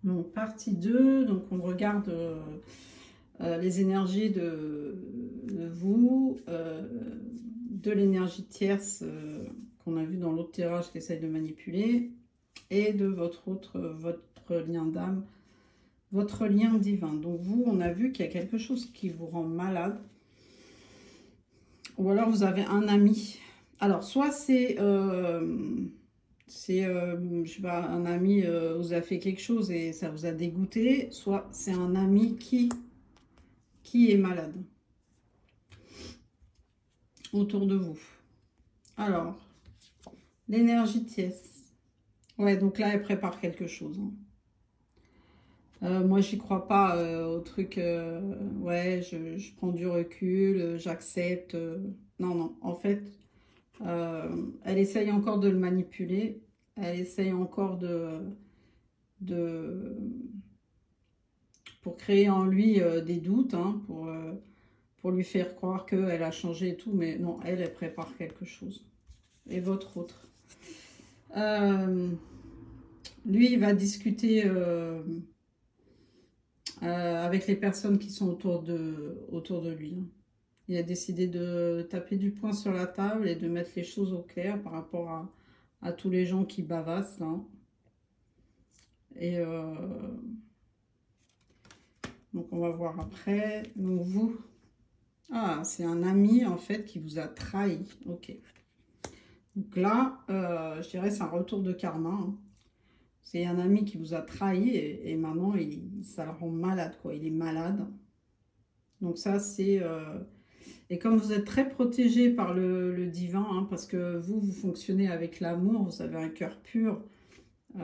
Donc, partie 2, donc on regarde les énergies de vous, de l'énergie tierce qu'on a vu dans l'autre tirage qui essaye de manipuler, et de votre lien d'âme, votre lien divin. Donc vous, on a vu qu'il y a quelque chose qui vous rend malade, ou alors vous avez un ami. Alors, soit je sais pas, un ami vous a fait quelque chose et ça vous a dégoûté, soit c'est un ami qui est malade autour de vous. Alors, l'énergie tierce. Ouais, donc là, elle prépare quelque chose. Hein. Moi, j'y crois pas au truc. Ouais, je prends du recul, j'accepte. Non, non. En fait, elle essaye encore de le manipuler. Elle essaye encore de pour créer en lui des doutes, hein, pour lui faire croire qu'elle a changé et tout. Mais non, elle prépare quelque chose. Et votre autre. Euh, Lui, il va discuter avec les personnes qui sont autour de lui. Hein. Il a décidé de taper du poing sur la table et de mettre les choses au clair par rapport à tous les gens qui bavassent. Là. Et donc, on va voir après. Donc, vous. Ah, c'est un ami, en fait, qui vous a trahi. Ok. Donc là, je dirais c'est un retour de karma. Hein. C'est un ami qui vous a trahi et maintenant, ça le rend malade, quoi. Il est malade. Donc ça, c'est... Et comme vous êtes très protégé par le divin, hein, parce que vous fonctionnez avec l'amour, vous avez un cœur pur, vous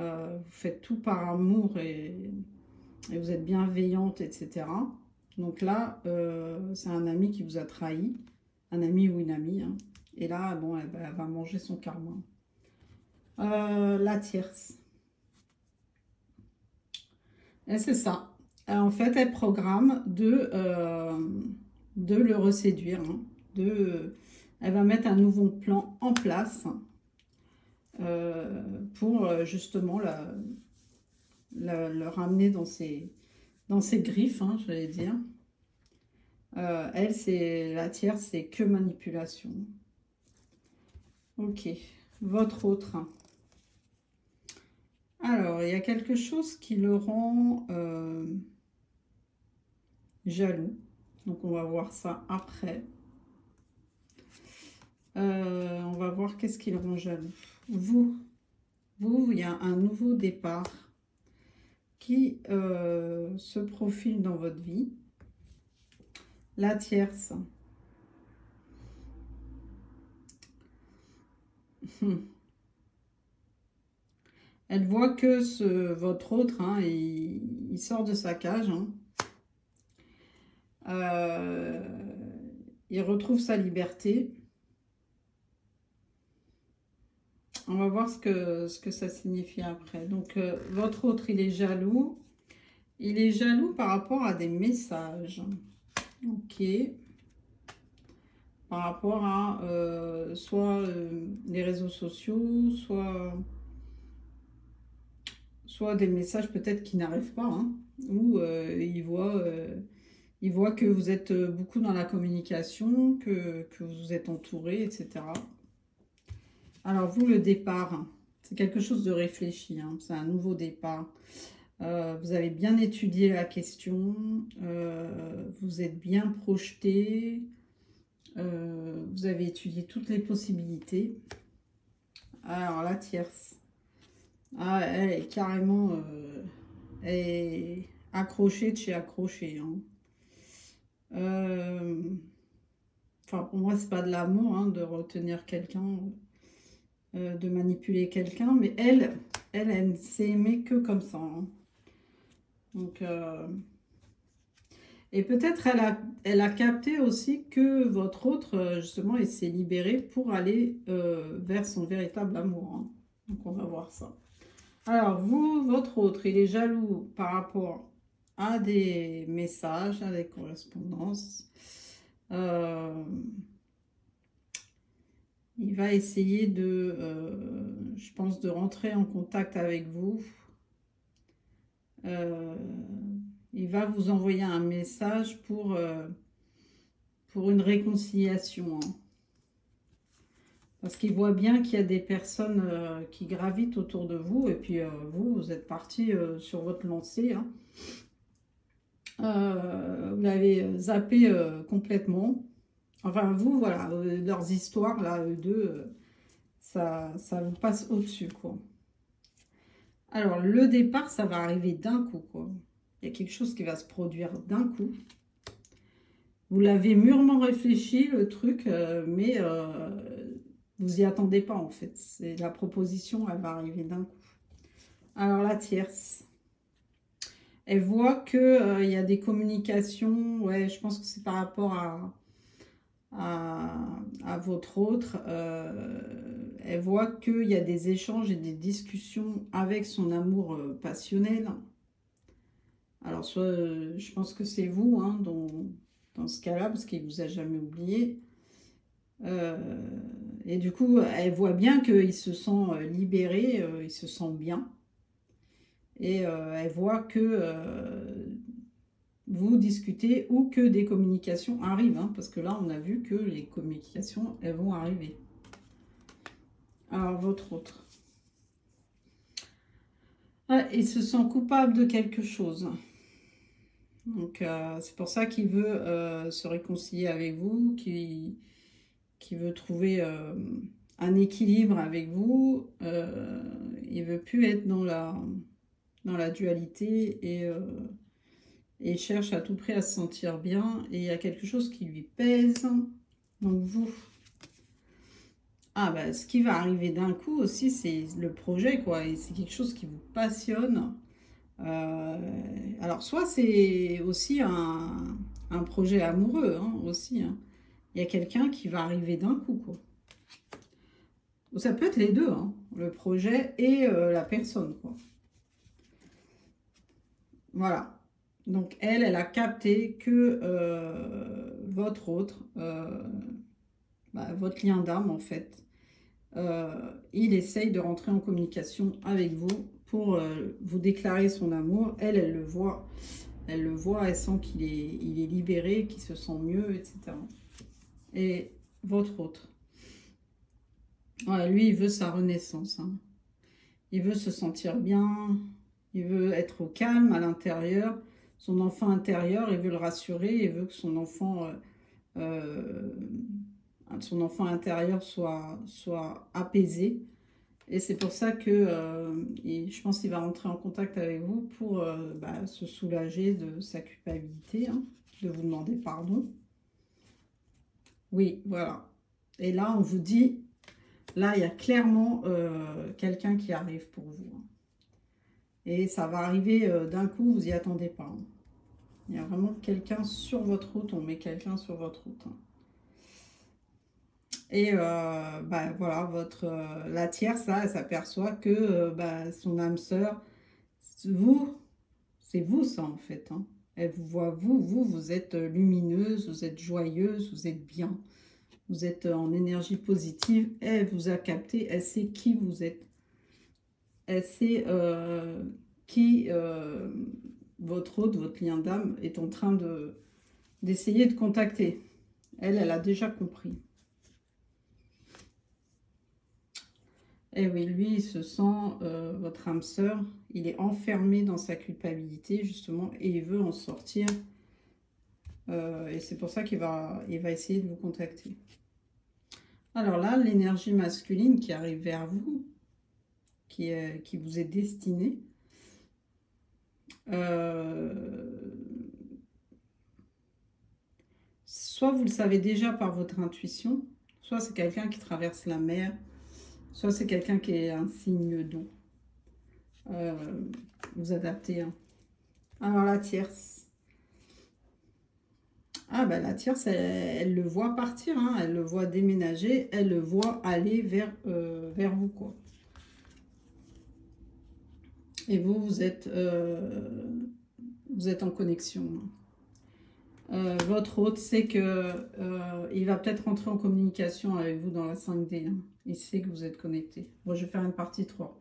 faites tout par amour et vous êtes bienveillante, etc. Donc là, c'est un ami qui vous a trahi, un ami ou une amie. Hein. Et là, bon, elle va manger son karma. La tierce. Et c'est ça. En fait, elle programme de le reséduire. Hein, elle va mettre un nouveau plan en place pour justement le ramener dans ses griffes, hein, j'allais dire. Elle, c'est la tierce, c'est que manipulation. Ok. Votre autre. Alors, il y a quelque chose qui le rend jaloux. Donc, on va voir ça après. On va voir qu'est-ce qui le rend jaloux. Il y a un nouveau départ qui se profile dans votre vie. La tierce. Elle voit que votre autre, hein, il sort de sa cage. Hein. Euh, il retrouve sa liberté. On va voir ce que ça signifie après. Donc, votre autre, il est jaloux. Il est jaloux par rapport à des messages. Ok. Par rapport à soit les réseaux sociaux, soit des messages peut-être qui n'arrivent pas. Hein, ou il voit que vous êtes beaucoup dans la communication, que vous êtes entouré, etc. Alors, vous, le départ, c'est quelque chose de réfléchi. Hein, c'est un nouveau départ. Vous avez bien étudié la question, vous êtes bien projeté, vous avez étudié toutes les possibilités. Alors la tierce, ah, elle est carrément elle est accrochée de chez accrochée. Hein. Euh, Enfin, pour moi, c'est pas de l'amour hein, de retenir quelqu'un, de manipuler quelqu'un, mais elle ne s'est aimée que comme ça. Hein. Donc, et peut-être elle a capté aussi que votre autre, justement, il s'est libéré pour aller vers son véritable amour. Hein. Donc on va voir ça. Alors vous, votre autre, il est jaloux par rapport à des messages, à des correspondances. Euh, il va essayer je pense, de rentrer en contact avec vous. il va vous envoyer un message pour une réconciliation. Hein. Parce qu'il voit bien qu'il y a des personnes qui gravitent autour de vous. Et puis vous êtes parti sur votre lancée. Hein. Vous l'avez zappé complètement. Enfin, vous, voilà, leurs histoires, là, eux deux, ça vous passe au-dessus, quoi. Alors, le départ, ça va arriver d'un coup, quoi. Il y a quelque chose qui va se produire d'un coup. Vous l'avez mûrement réfléchi, le truc, mais vous y attendez pas, en fait. La proposition, elle va arriver d'un coup. Alors, la tierce. Elle voit que il y a des communications. Ouais, je pense que c'est par rapport à votre autre. Elle voit qu'il y a des échanges et des discussions avec son amour passionnel. Alors, soit, je pense que c'est vous, hein, dans ce cas-là, parce qu'il ne vous a jamais oublié. Et du coup, elle voit bien qu'il se sent libéré, il se sent bien. Et elle voit que vous discutez ou que des communications arrivent. Hein, parce que là, on a vu que les communications, elles vont arriver. Alors, votre autre. Ah, il se sent coupable de quelque chose. Donc, c'est pour ça qu'il veut se réconcilier avec vous, qu'il veut trouver un équilibre avec vous. Il veut plus être dans la dualité et cherche à tout prix à se sentir bien. Et il y a quelque chose qui lui pèse. Donc, vous... Ah, bah, ce qui va arriver d'un coup aussi, c'est le projet, quoi. Et c'est quelque chose qui vous passionne. Alors, soit c'est aussi un projet amoureux, hein, aussi. Hein. Il y a quelqu'un qui va arriver d'un coup, quoi. Ou ça peut être les deux, hein, le projet et la personne, quoi. Voilà. Donc, elle a capté que votre autre, votre lien d'âme, en fait, il essaye de rentrer en communication avec vous pour vous déclarer son amour. Elle le voit. Elle le voit, elle sent qu'il est libéré, qu'il se sent mieux, etc. Et votre autre. Voilà, lui, il veut sa renaissance. Hein. Il veut se sentir bien. Il veut être au calme à l'intérieur. Son enfant intérieur, il veut le rassurer. Il veut que son enfant intérieur soit apaisé. Et c'est pour ça que je pense qu'il va rentrer en contact avec vous pour se soulager de sa culpabilité, hein, de vous demander pardon. Oui, voilà. Et là, on vous dit, là, il y a clairement quelqu'un qui arrive pour vous. Hein. Et ça va arriver d'un coup, vous n'y attendez pas. Hein. Il y a vraiment quelqu'un sur votre route, on met quelqu'un sur votre route. Hein. Et voilà, la tierce, là, elle s'aperçoit que son âme sœur, c'est vous ça en fait. Hein. Elle vous voit, vous êtes lumineuse, vous êtes joyeuse, vous êtes bien. Vous êtes en énergie positive. Elle vous a capté, elle sait qui vous êtes. Elle sait qui votre hôte, votre lien d'âme est en train d'essayer de contacter. Elle a déjà compris. Et oui, lui, il se sent, votre âme sœur, il est enfermé dans sa culpabilité, justement, et il veut en sortir. Et c'est pour ça qu'il va essayer de vous contacter. Alors là, l'énergie masculine qui arrive vers vous, qui vous est destinée, soit vous le savez déjà par votre intuition, soit c'est quelqu'un qui traverse la mer, soit c'est quelqu'un qui est un signe d'eau. Vous adaptez. Hein. Alors la tierce. Ah ben la tierce, elle le voit partir, hein, elle le voit déménager, elle le voit aller vers vous, quoi. Et vous êtes en connexion. Votre hôte sait que il va peut-être rentrer en communication avec vous dans la 5D. Hein. Il sait que vous êtes connecté. Bon, je vais faire une partie 3.